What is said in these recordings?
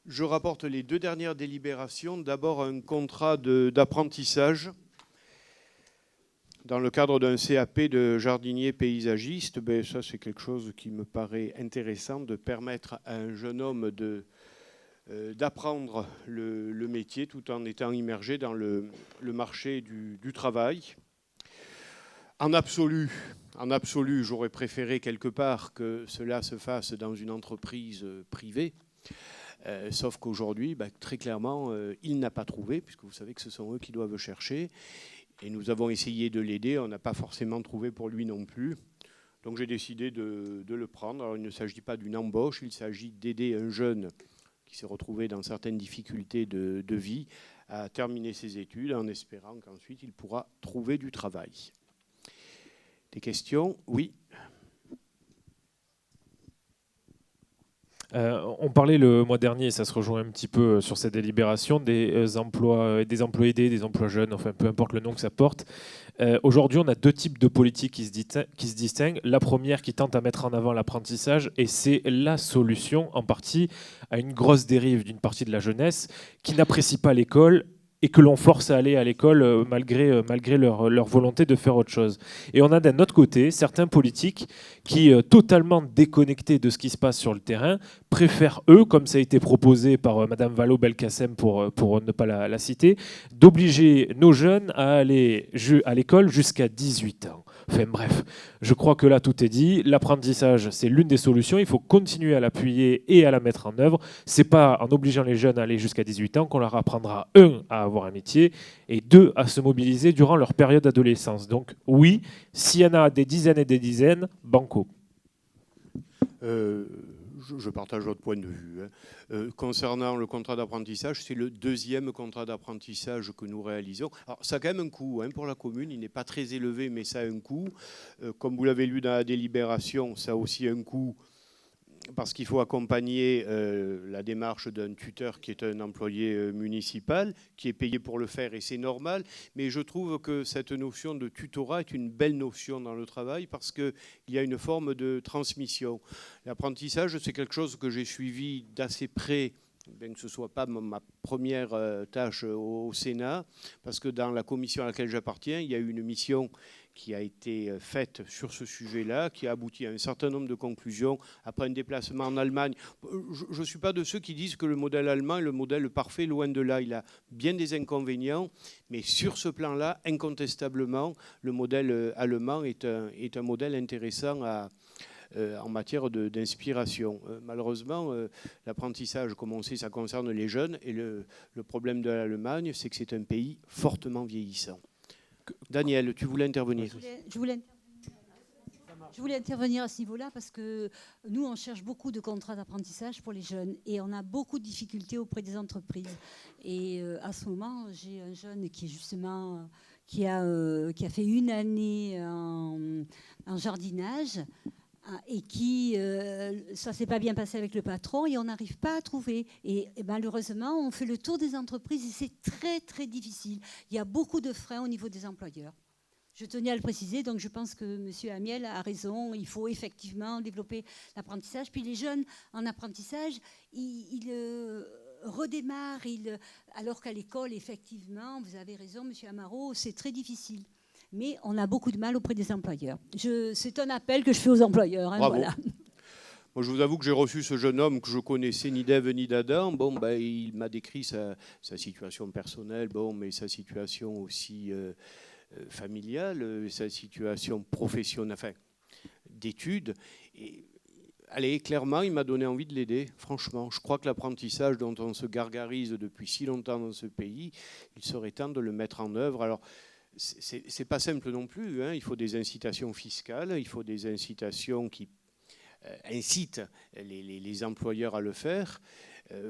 Je rapporte les 2 dernières délibérations. D'abord, un contrat d'apprentissage dans le cadre d'un CAP de jardinier paysagiste. Ça, c'est quelque chose qui me paraît intéressant, de permettre à un jeune homme d'apprendre le métier tout en étant immergé dans le marché du travail. En absolu, j'aurais préféré quelque part que cela se fasse dans une entreprise privée. Sauf qu'aujourd'hui, très clairement, il n'a pas trouvé, puisque vous savez que ce sont eux qui doivent chercher. Et nous avons essayé de l'aider, on n'a pas forcément trouvé pour lui non plus. Donc j'ai décidé de le prendre. Alors il ne s'agit pas d'une embauche, il s'agit d'aider un jeune qui s'est retrouvé dans certaines difficultés de vie à terminer ses études en espérant qu'ensuite il pourra trouver du travail. Des questions? Oui. On parlait le mois dernier, ça se rejoint un petit peu sur cette délibération, des emplois aidés, des emplois jeunes, enfin peu importe le nom que ça porte. Aujourd'hui, on a 2 types de politiques qui se distinguent. La première qui tente à mettre en avant l'apprentissage, et c'est la solution en partie à une grosse dérive d'une partie de la jeunesse qui n'apprécie pas l'école et que l'on force à aller à l'école malgré leur volonté de faire autre chose. Et on a d'un autre côté certains politiques qui, totalement déconnectés de ce qui se passe sur le terrain, préfèrent, eux, comme ça a été proposé par Madame Vallaud-Belkacem pour ne pas la citer, d'obliger nos jeunes à aller à l'école jusqu'à 18 ans. Enfin bref, je crois que là tout est dit. L'apprentissage, c'est l'une des solutions. Il faut continuer à l'appuyer et à la mettre en œuvre. C'est pas en obligeant les jeunes à aller jusqu'à 18 ans qu'on leur apprendra, 1, à avoir un métier et 2, à se mobiliser durant leur période d'adolescence. Donc oui, s'il y en a des dizaines et des dizaines, banco. Je partage votre point de vue. Concernant le contrat d'apprentissage, c'est le 2e contrat d'apprentissage que nous réalisons. Alors, ça a quand même un coût pour la commune. Il n'est pas très élevé, mais ça a un coût. Comme vous l'avez lu dans la délibération, ça a aussi un coût parce qu'il faut accompagner la démarche d'un tuteur qui est un employé municipal, qui est payé pour le faire, et c'est normal. Mais je trouve que cette notion de tutorat est une belle notion dans le travail parce qu'il y a une forme de transmission. L'apprentissage, c'est quelque chose que j'ai suivi d'assez près, bien que ce ne soit pas ma première tâche au Sénat, parce que dans la commission à laquelle j'appartiens, il y a eu une mission qui a été faite sur ce sujet-là, qui a abouti à un certain nombre de conclusions après un déplacement en Allemagne. Je ne suis pas de ceux qui disent que le modèle allemand est le modèle parfait, loin de là. Il a bien des inconvénients, mais sur ce plan-là, incontestablement, le modèle allemand est un modèle intéressant en matière d'inspiration. Malheureusement, l'apprentissage, comme on sait, ça concerne les jeunes, et le problème de l'Allemagne, c'est que c'est un pays fortement vieillissant. Daniel, tu voulais intervenir? Je voulais intervenir à ce niveau-là parce que nous, on cherche beaucoup de contrats d'apprentissage pour les jeunes et on a beaucoup de difficultés auprès des entreprises. Et à ce moment, j'ai un jeune qui est justement qui a fait 1 année en jardinage et qui, ça ne s'est pas bien passé avec le patron et on n'arrive pas à trouver. Et malheureusement, on fait le tour des entreprises et c'est très, très difficile. Il y a beaucoup de freins au niveau des employeurs. Je tenais à le préciser, donc je pense que M. Amiel a raison. Il faut effectivement développer l'apprentissage. Puis les jeunes en apprentissage, ils redémarrent, alors qu'à l'école, effectivement, vous avez raison, M. Amaro, c'est très difficile. Mais on a beaucoup de mal auprès des employeurs. C'est un appel que je fais aux employeurs. Voilà. Moi, je vous avoue que j'ai reçu ce jeune homme que je connaissais ni d'Ève ni d'Adam. Il m'a décrit sa situation personnelle, mais sa situation aussi familiale, sa situation professionnelle, enfin, d'études. Allez, clairement, il m'a donné envie de l'aider, franchement. Je crois que l'apprentissage dont on se gargarise depuis si longtemps dans ce pays, il serait temps de le mettre en œuvre. Alors, c'est pas simple non plus. Il faut des incitations fiscales, il faut des incitations qui incitent les employeurs à le faire.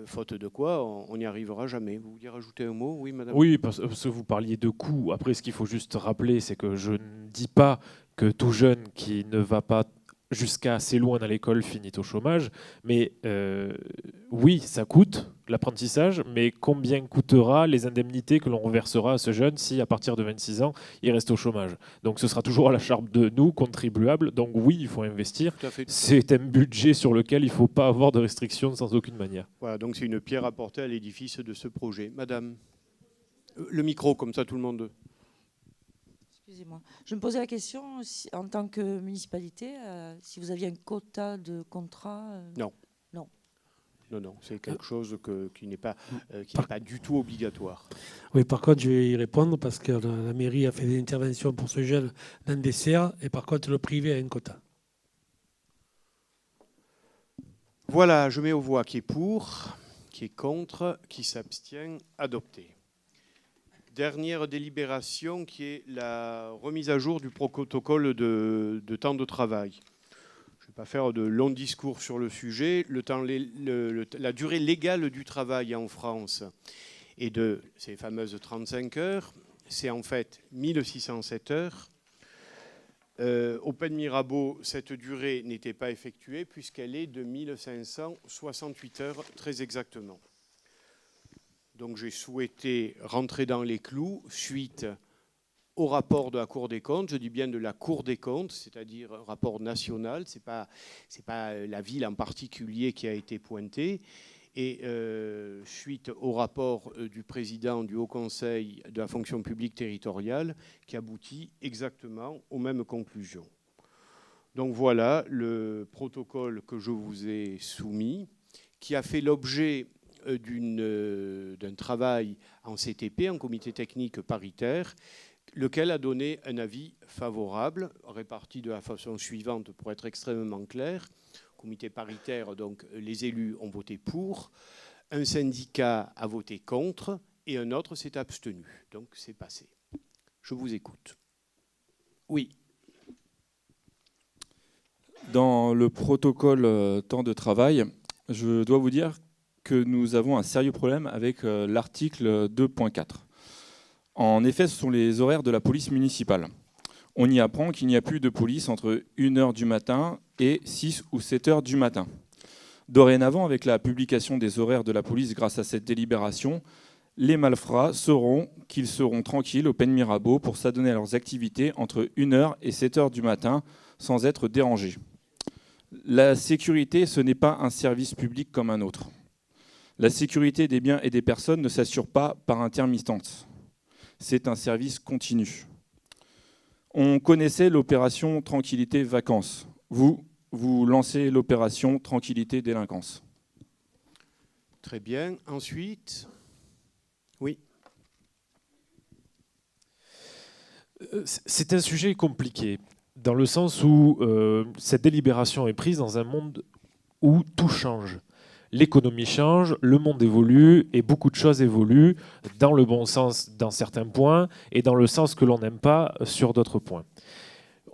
Faute de quoi, on n'y arrivera jamais. Vous vouliez rajouter un mot? Oui, madame. Oui, parce que vous parliez de coûts. Après, ce qu'il faut juste rappeler, c'est que je ne dis pas que tout jeune qui ne va pas jusqu'à assez loin dans l'école finit au chômage. Mais oui, ça coûte l'apprentissage, mais combien coûtera les indemnités que l'on reversera à ce jeune si, à partir de 26 ans, il reste au chômage? Donc ce sera toujours à la charge de nous, contribuables. Donc oui, il faut investir. C'est un budget sur lequel il ne faut pas avoir de restrictions sans aucune manière. Voilà, donc c'est une pierre apportée à l'édifice de ce projet. Madame, le micro, comme ça tout le monde... Excusez-moi. Je me posais la question, en tant que municipalité, si vous aviez un quota de contrats. Non. Non. Non, c'est quelque chose qui n'est pas du tout obligatoire. Oui, par contre, je vais y répondre parce que la mairie a fait des interventions pour ce jeune dans des serres et par contre, le privé a un quota. Voilà, je mets aux voix qui est pour, qui est contre, qui s'abstient, adopté. Dernière délibération qui est la remise à jour du protocole de temps de travail. Je ne vais pas faire de longs discours sur le sujet. La durée légale du travail en France est de ces fameuses 35 heures. C'est en fait 1607 heures. Au Pen Mirabeau, cette durée n'était pas effectuée puisqu'elle est de 1568 heures très exactement. Donc j'ai souhaité rentrer dans les clous suite au rapport de la Cour des comptes, je dis bien de la Cour des comptes, c'est-à-dire un rapport national, c'est pas la ville en particulier qui a été pointée, et suite au rapport du président du Haut Conseil de la fonction publique territoriale qui aboutit exactement aux mêmes conclusions. Donc voilà le protocole que je vous ai soumis, qui a fait l'objet d'un travail en CTP, en comité technique paritaire, lequel a donné un avis favorable, réparti de la façon suivante pour être extrêmement clair. Comité paritaire, donc les élus ont voté pour, un syndicat a voté contre et un autre s'est abstenu. Donc c'est passé. Je vous écoute. Oui. Dans le protocole temps de travail, je dois vous dire que nous avons un sérieux problème avec l'article 2.4. En effet, ce sont les horaires de la police municipale. On y apprend qu'il n'y a plus de police entre 1h du matin et 6 ou 7h du matin. Dorénavant, avec la publication des horaires de la police grâce à cette délibération, les malfrats sauront qu'ils seront tranquilles au Pen Mirabeau pour s'adonner à leurs activités entre 1h et 7h du matin sans être dérangés. La sécurité, ce n'est pas un service public comme un autre. La sécurité des biens et des personnes ne s'assure pas par intermittence. C'est un service continu. On connaissait l'opération Tranquillité Vacances. Vous lancez l'opération Tranquillité Délinquance. Très bien. Ensuite, oui. C'est un sujet compliqué, dans le sens où cette délibération est prise dans un monde où tout change. L'économie change, le monde évolue et beaucoup de choses évoluent dans le bon sens dans certains points et dans le sens que l'on n'aime pas sur d'autres points.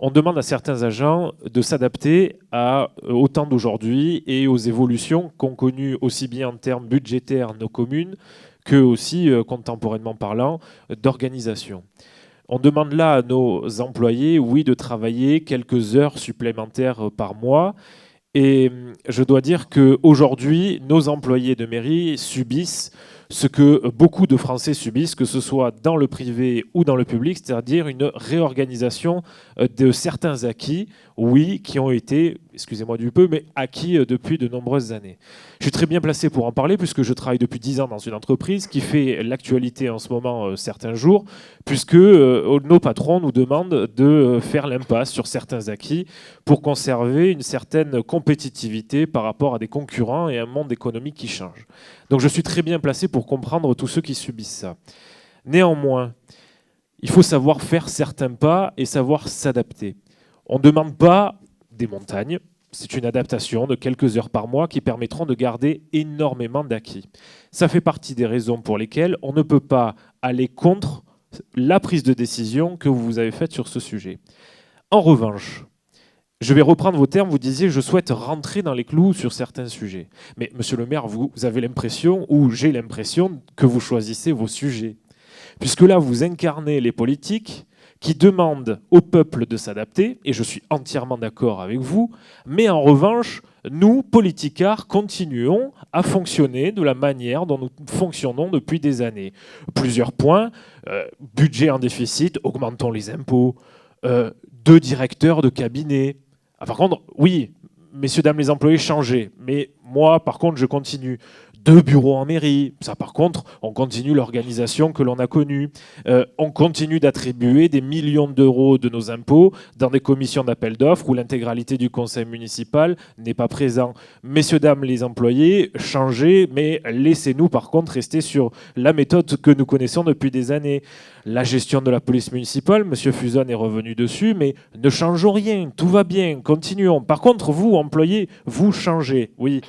On demande à certains agents de s'adapter au temps d'aujourd'hui et aux évolutions qu'ont connues aussi bien en termes budgétaires nos communes que aussi, contemporainement parlant, d'organisation. On demande là à nos employés, oui, de travailler quelques heures supplémentaires par mois. Et je dois dire qu'aujourd'hui, nos employés de mairie subissent ce que beaucoup de Français subissent, que ce soit dans le privé ou dans le public, c'est-à-dire une réorganisation de certains acquis, oui, qui ont été, excusez-moi du peu, mais acquis depuis de nombreuses années. Je suis très bien placé pour en parler puisque je travaille depuis 10 ans dans une entreprise qui fait l'actualité en ce moment certains jours, puisque nos patrons nous demandent de faire l'impasse sur certains acquis pour conserver une certaine compétitivité par rapport à des concurrents et un monde économique qui change. Donc je suis très bien placé pour comprendre tous ceux qui subissent ça. Néanmoins, il faut savoir faire certains pas et savoir s'adapter. On ne demande pas des montagnes, c'est une adaptation de quelques heures par mois qui permettront de garder énormément d'acquis. Ça fait partie des raisons pour lesquelles on ne peut pas aller contre la prise de décision que vous avez faite sur ce sujet. En revanche, je vais reprendre vos termes, vous disiez « je souhaite rentrer dans les clous sur certains sujets ». Mais monsieur le maire, vous avez l'impression, ou j'ai l'impression, que vous choisissez vos sujets. Puisque là, vous incarnez les politiques qui demande au peuple de s'adapter, et je suis entièrement d'accord avec vous, mais en revanche, nous, politicards, continuons à fonctionner de la manière dont nous fonctionnons depuis des années. Plusieurs points, budget en déficit, augmentons les impôts, 2 directeurs de cabinet. Ah, par contre, oui, messieurs, dames les employés, changez, mais moi, par contre, je continue. 2 bureaux en mairie. Ça, par contre, on continue l'organisation que l'on a connue. On continue d'attribuer des millions d'euros de nos impôts dans des commissions d'appel d'offres où l'intégralité du conseil municipal n'est pas présent. Messieurs, dames les employés, changez, mais laissez-nous, par contre, rester sur la méthode que nous connaissons depuis des années. La gestion de la police municipale, M. Fuson est revenu dessus, mais ne changeons rien, tout va bien, continuons. Par contre, vous, employés, vous changez, oui.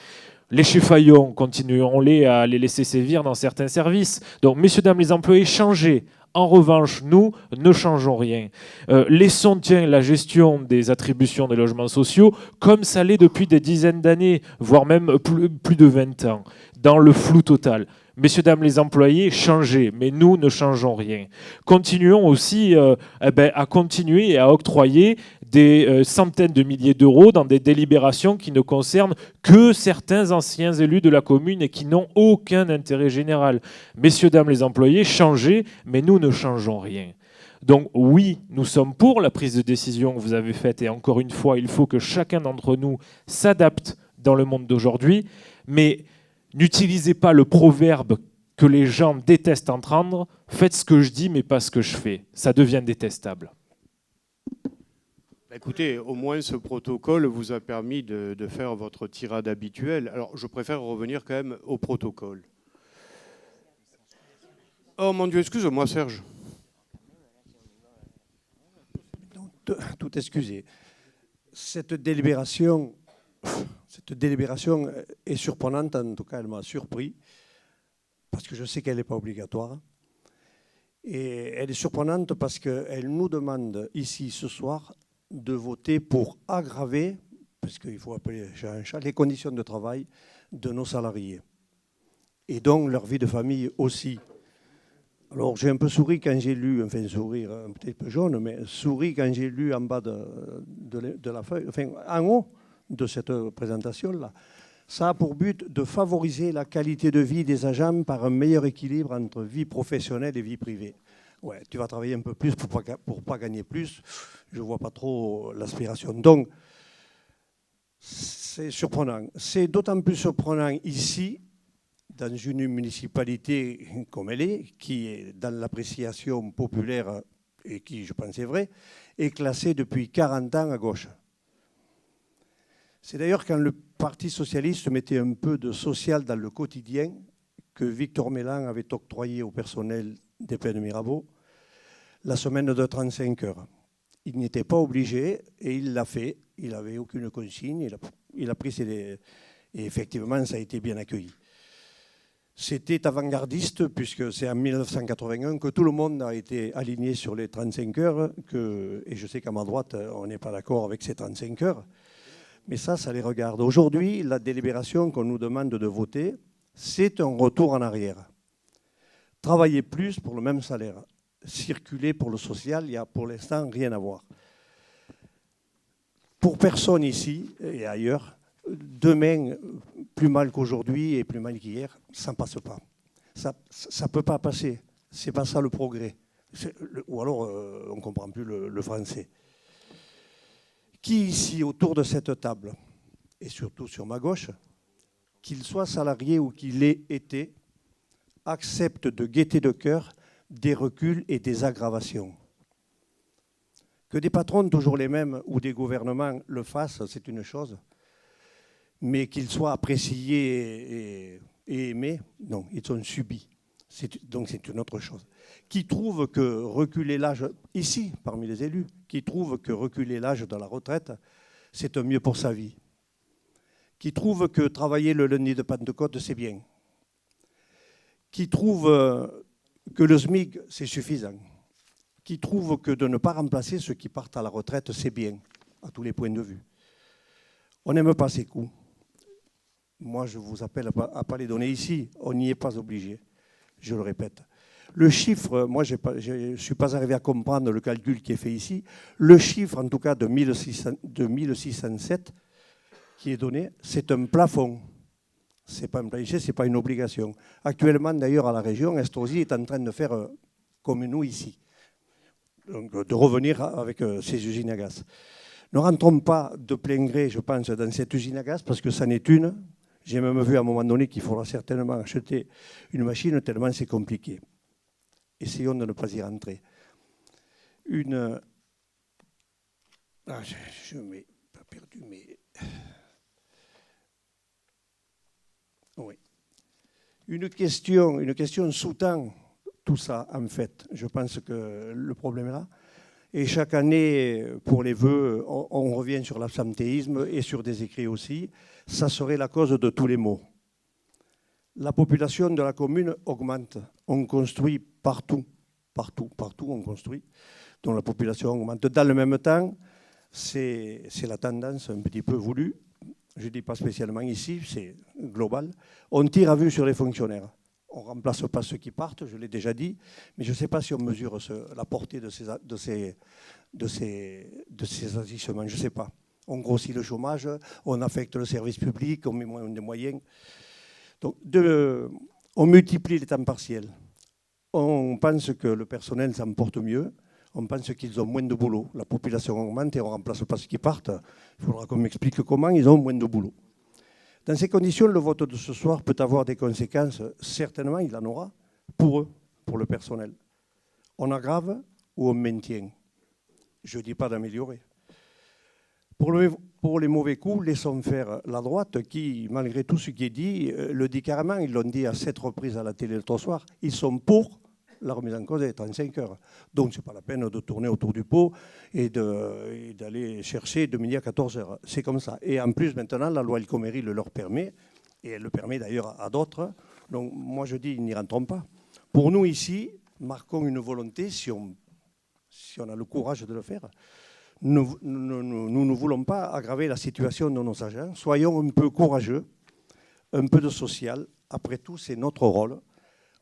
Les chifaillons, continuons-les à les laisser sévir dans certains services. Donc, messieurs, dames les employés, changez. En revanche, nous ne changeons rien. Laissons la gestion des attributions des logements sociaux comme ça l'est depuis des dizaines d'années, voire même plus de 20 ans, dans le flou total. Messieurs, dames les employés, changez, mais nous ne changeons rien. Continuons aussi à continuer et à octroyer des centaines de milliers d'euros dans des délibérations qui ne concernent que certains anciens élus de la commune et qui n'ont aucun intérêt général. Messieurs, dames les employés, changez, mais nous ne changeons rien. Donc oui, nous sommes pour la prise de décision que vous avez faite et encore une fois, il faut que chacun d'entre nous s'adapte dans le monde d'aujourd'hui, mais n'utilisez pas le proverbe que les gens détestent entendre, faites ce que je dis mais pas ce que je fais. Ça devient détestable. Écoutez, au moins ce protocole vous a permis de faire votre tirade habituelle. Alors, je préfère revenir quand même au protocole. Oh mon Dieu, excuse-moi Serge. Tout excusé. Cette délibération est surprenante, en tout cas elle m'a surpris, parce que je sais qu'elle n'est pas obligatoire. Et elle est surprenante parce qu'elle nous demande ici ce soir de voter pour aggraver, parce qu'il faut appeler chat un chat, les conditions de travail de nos salariés. Et donc leur vie de famille aussi. Alors j'ai un peu souri quand j'ai lu, enfin sourire un petit peu jaune, mais souri quand j'ai lu en bas de la feuille, enfin en haut de cette présentation-là. Ça a pour but de favoriser la qualité de vie des agents par un meilleur équilibre entre vie professionnelle et vie privée. Ouais, tu vas travailler un peu plus pour pas gagner plus. Je ne vois pas trop l'aspiration. Donc, c'est surprenant. C'est d'autant plus surprenant ici, dans une municipalité comme elle est, qui est dans l'appréciation populaire, et qui, je pense, est vrai, est classée depuis 40 ans à gauche. C'est d'ailleurs quand le Parti socialiste mettait un peu de social dans le quotidien que Victor Mélan avait octroyé au personnel des Plaines de Mirabeau la semaine de 35 heures. Il n'était pas obligé et il l'a fait. Il n'avait aucune consigne. Il a pris et effectivement, ça a été bien accueilli. C'était avant-gardiste puisque c'est en 1981 que tout le monde a été aligné sur les 35 heures. Et je sais qu'à ma droite, on n'est pas d'accord avec ces 35 heures. Mais ça les regarde. Aujourd'hui, la délibération qu'on nous demande de voter, c'est un retour en arrière. Travailler plus pour le même salaire. Circuler pour le social, il n'y a pour l'instant rien à voir. Pour personne ici et ailleurs, demain, plus mal qu'aujourd'hui et plus mal qu'hier, ça ne passe pas. Ça ne peut pas passer. Ce n'est pas ça le progrès. Ou alors, on ne comprend plus le français. Qui ici, autour de cette table, et surtout sur ma gauche, qu'il soit salarié ou qu'il ait été, accepte de gaieté de cœur des reculs et des aggravations. Que des patrons, toujours les mêmes, ou des gouvernements le fassent, c'est une chose, mais qu'ils soient appréciés et aimés, non, ils sont subis. Donc c'est une autre chose. Qui trouve que reculer l'âge, ici, parmi les élus, qui trouve que reculer l'âge de la retraite, c'est un mieux pour sa vie. Qui trouve que travailler le lundi de Pentecôte, c'est bien. Qui trouve que le SMIC, c'est suffisant. Qui trouve que de ne pas remplacer ceux qui partent à la retraite, c'est bien, à tous les points de vue. On n'aime pas ces coups. Moi, je vous appelle à ne pas les donner ici. On n'y est pas obligé. Je le répète. Le chiffre, moi je ne suis pas arrivé à comprendre le calcul qui est fait ici. Le chiffre, en tout cas, de 1607 qui est donné, c'est un plafond. Ce n'est pas un plancher, ce n'est pas une obligation. Actuellement, d'ailleurs, à la région, Estrosi est en train de faire comme nous ici. Donc, de revenir avec ces usines à gaz. Ne rentrons pas de plein gré, je pense, dans cette usine à gaz, parce que ça n'est une. J'ai même vu à un moment donné qu'il faudra certainement acheter une machine, tellement c'est compliqué. Essayons de ne pas y rentrer. Ah, je m'ai pas perdu, mais... Oui. Une question sous-tend tout ça, en fait. Je pense que le problème est là. Et chaque année, pour les vœux, on revient sur l'absentéisme et sur des écrits aussi. Ça serait la cause de tous les maux. La population de la commune augmente. On construit partout on construit. Donc la population augmente. Dans le même temps, c'est la tendance un petit peu voulue. Je ne dis pas spécialement ici, c'est global. On tire à vue sur les fonctionnaires. On ne remplace pas ceux qui partent, je l'ai déjà dit, mais je ne sais pas si on mesure la portée de ces agissements, je ne sais pas. On grossit le chômage, on affecte le service public, on met moins de moyens. Donc, on multiplie les temps partiels. On pense que le personnel s'en porte mieux, on pense qu'ils ont moins de boulot. La population augmente et on ne remplace pas ceux qui partent. Il faudra qu'on m'explique comment ils ont moins de boulot. Dans ces conditions, le vote de ce soir peut avoir des conséquences. Certainement, il en aura pour eux, pour le personnel. On aggrave ou on maintient. Je ne dis pas d'améliorer. Pour les mauvais coups, laissons faire la droite qui, malgré tout ce qui est dit, le dit carrément. Ils l'ont dit à 7 reprises à la télé l'autre soir. Ils sont pour la remise en cause des 35 heures. Donc, ce n'est pas la peine de tourner autour du pot et d'aller chercher de midi à 14 heures. C'est comme ça. Et en plus, maintenant, la loi El Khomri le leur permet, et elle le permet d'ailleurs à d'autres. Donc, moi, je dis, ils n'y rentrons pas. Pour nous, ici, marquons une volonté, si on a le courage de le faire. Nous ne voulons pas aggraver la situation de nos agents. Soyons un peu courageux, un peu de social. Après tout, c'est notre rôle.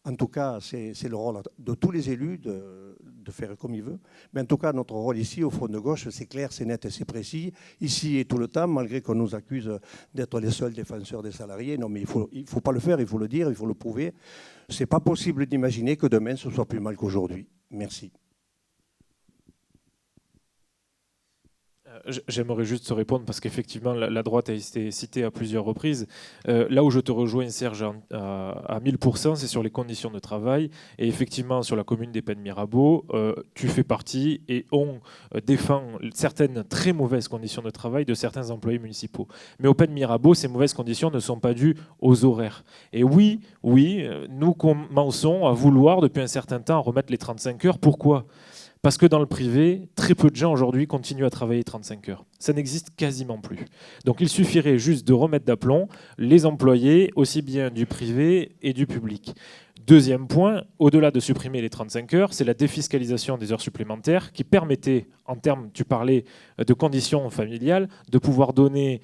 En tout cas, c'est le rôle de tous les élus de faire comme ils veulent. Mais en tout cas, notre rôle ici, au Front de gauche, c'est clair, c'est net et c'est précis. Ici et tout le temps, malgré qu'on nous accuse d'être les seuls défenseurs des salariés. Non, mais il faut pas le faire, il faut le dire, il faut le prouver. Ce n'est pas possible d'imaginer que demain, ce soit plus mal qu'aujourd'hui. Merci. J'aimerais juste te répondre parce qu'effectivement la droite a été citée à plusieurs reprises. Là où je te rejoins, Serge, à 1000%, c'est sur les conditions de travail. Et effectivement, sur la commune des Pennes-Mirabeau, tu fais partie et on défend certaines très mauvaises conditions de travail de certains employés municipaux. Mais au Pennes-Mirabeau, ces mauvaises conditions ne sont pas dues aux horaires. Et oui, nous commençons à vouloir depuis un certain temps remettre les 35 heures. Pourquoi ? Parce que dans le privé, très peu de gens aujourd'hui continuent à travailler 35 heures. Ça n'existe quasiment plus. Donc il suffirait juste de remettre d'aplomb les employés, aussi bien du privé et du public. Deuxième point, au-delà de supprimer les 35 heures, c'est la défiscalisation des heures supplémentaires qui permettait, en termes, tu parlais de conditions familiales, de pouvoir donner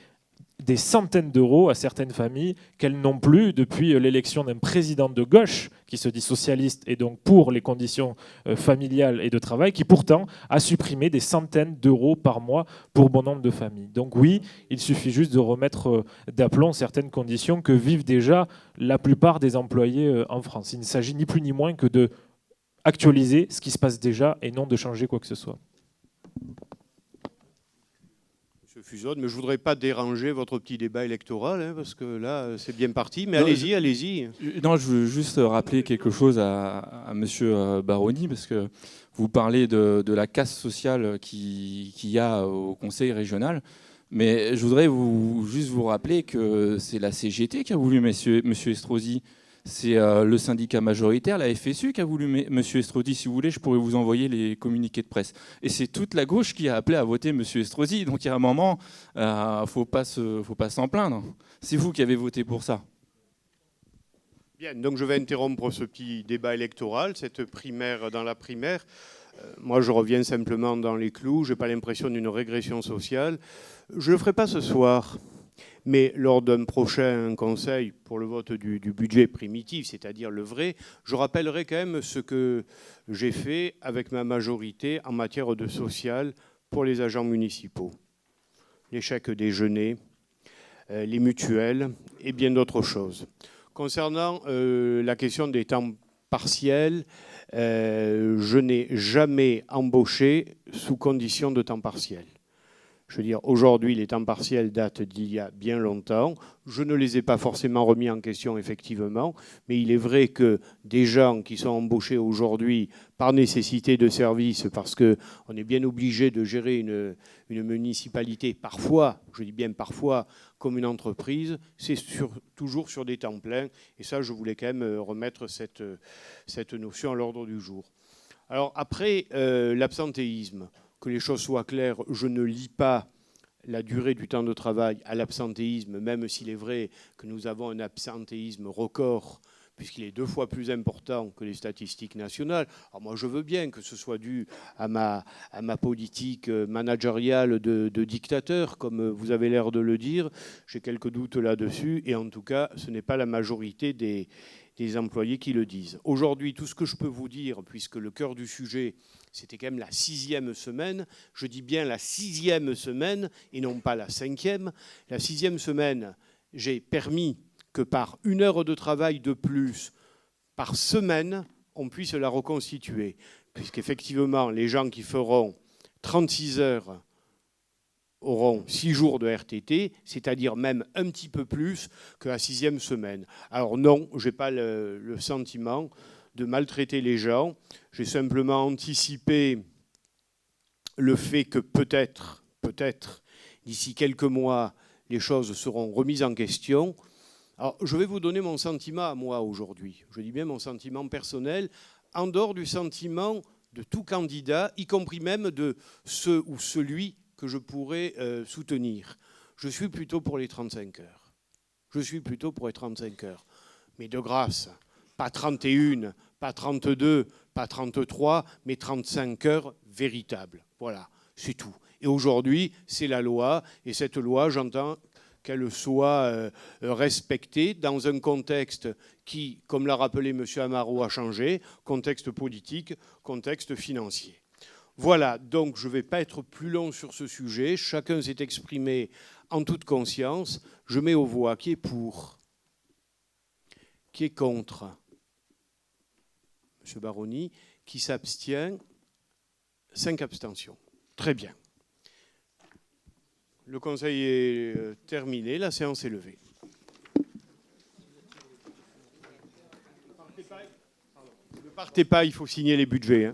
des centaines d'euros à certaines familles qu'elles n'ont plus depuis l'élection d'un président de gauche qui se dit socialiste et donc pour les conditions familiales et de travail, qui pourtant a supprimé des centaines d'euros par mois pour bon nombre de familles. Donc oui, il suffit juste de remettre d'aplomb certaines conditions que vivent déjà la plupart des employés en France. Il ne s'agit ni plus ni moins que de actualiser ce qui se passe déjà et non de changer quoi que ce soit. Fusionne, mais je ne voudrais pas déranger votre petit débat électoral, hein, parce que là, c'est bien parti, mais allez-y. Non, je veux juste rappeler quelque chose à M. Baroni, parce que vous parlez de la casse sociale qu'il y a au Conseil régional, mais je voudrais juste vous rappeler que c'est la CGT qui a voulu M. Estrosi. C'est le syndicat majoritaire, la FSU, qui a voulu M. Estrosi. Si vous voulez, je pourrais vous envoyer les communiqués de presse. Et c'est toute la gauche qui a appelé à voter M. Estrosi. Donc il y a un moment, il ne faut pas s'en plaindre. C'est vous qui avez voté pour ça. Bien, donc je vais interrompre ce petit débat électoral, cette primaire dans la primaire. Moi, je reviens simplement dans les clous. Je n'ai pas l'impression d'une régression sociale. Je ne le ferai pas ce soir. Mais lors d'un prochain conseil pour le vote du budget primitif, c'est-à-dire le vrai, je rappellerai quand même ce que j'ai fait avec ma majorité en matière de social pour les agents municipaux. Les chèques déjeuner, les mutuelles et bien d'autres choses. Concernant la question des temps partiels, je n'ai jamais embauché sous condition de temps partiel. Je veux dire, aujourd'hui, les temps partiels datent d'il y a bien longtemps. Je ne les ai pas forcément remis en question, effectivement, mais il est vrai que des gens qui sont embauchés aujourd'hui par nécessité de service, parce qu'on est bien obligé de gérer une municipalité, parfois, je dis bien parfois, comme une entreprise, c'est toujours sur des temps pleins. Et ça, je voulais quand même remettre cette notion à l'ordre du jour. Alors après, l'absentéisme. Que les choses soient claires, je ne lie pas la durée du temps de travail à l'absentéisme, même s'il est vrai que nous avons un absentéisme record, puisqu'il est 2 fois plus important que les statistiques nationales. Alors moi, je veux bien que ce soit dû à ma politique managériale de dictateur, comme vous avez l'air de le dire. J'ai quelques doutes là-dessus, et en tout cas, ce n'est pas la majorité des employés qui le disent. Aujourd'hui, tout ce que je peux vous dire, puisque le cœur du sujet, c'était quand même la 6e semaine, je dis bien la 6e semaine et non pas la 5e. La 6e semaine, j'ai permis que par 1 heure de travail de plus par semaine, on puisse la reconstituer. Puisqu'effectivement, les gens qui feront 36 heures auront 6 jours de RTT, c'est-à-dire même un petit peu plus que la 6e semaine. Alors non, je n'ai pas le sentiment de maltraiter les gens. J'ai simplement anticipé le fait que peut-être, d'ici quelques mois, les choses seront remises en question. Alors, je vais vous donner mon sentiment à moi aujourd'hui. Je dis bien mon sentiment personnel, en dehors du sentiment de tout candidat, y compris même de ce ou celui que je pourrais soutenir. Je suis plutôt pour les 35 heures. Je suis plutôt pour les 35 heures. Mais de grâce, pas 31, pas 32, pas 33, mais 35 heures véritables. Voilà, c'est tout. Et aujourd'hui, c'est la loi. Et cette loi, j'entends qu'elle soit respectée dans un contexte qui, comme l'a rappelé M. Amaro, a changé, contexte politique, contexte financier. Voilà, donc je ne vais pas être plus long sur ce sujet. Chacun s'est exprimé en toute conscience. Je mets aux voix qui est pour, qui est contre. M. Baroni, qui s'abstient. 5 abstentions. Très bien. Le conseil est terminé. La séance est levée. Ne partez pas, il faut signer les budgets.